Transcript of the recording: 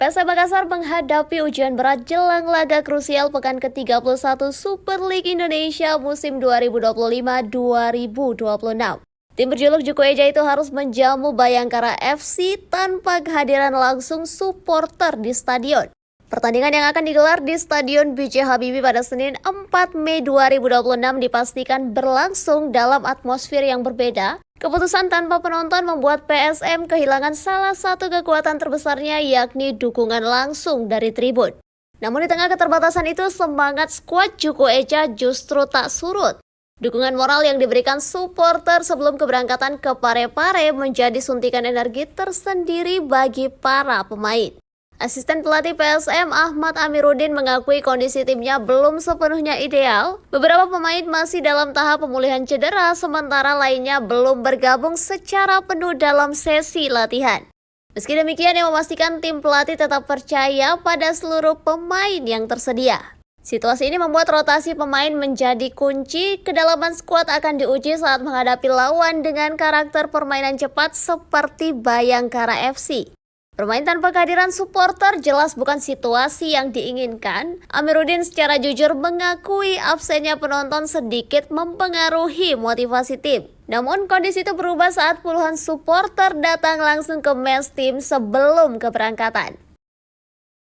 PSM Makassar menghadapi ujian berat jelang laga krusial pekan ke-31 Super League Indonesia musim 2025-2026. Tim berjuluk Juku Eja itu harus menjamu Bayangkara FC tanpa kehadiran langsung supporter di stadion. Pertandingan yang akan digelar di Stadion B.J. Habibie pada Senin 4 Mei 2026 dipastikan berlangsung dalam atmosfer yang berbeda. Keputusan tanpa penonton membuat PSM kehilangan salah satu kekuatan terbesarnya, yakni dukungan langsung dari tribun. Namun di tengah keterbatasan itu, semangat skuad Juku Eja justru tak surut. Dukungan moral yang diberikan supporter sebelum keberangkatan ke Parepare menjadi suntikan energi tersendiri bagi para pemain. Asisten pelatih PSM Ahmad Amiruddin mengakui kondisi timnya belum sepenuhnya ideal. Beberapa pemain masih dalam tahap pemulihan cedera, sementara lainnya belum bergabung secara penuh dalam sesi latihan. Meski demikian, ia memastikan tim pelatih tetap percaya pada seluruh pemain yang tersedia. Situasi ini membuat rotasi pemain menjadi kunci. Kedalaman skuad akan diuji saat menghadapi lawan dengan karakter permainan cepat seperti Bayangkara FC. Bermain tanpa kehadiran supporter jelas bukan situasi yang diinginkan. Amiruddin secara jujur mengakui absennya penonton sedikit mempengaruhi motivasi tim. Namun kondisi itu berubah saat puluhan supporter datang langsung ke mes tim sebelum keberangkatan.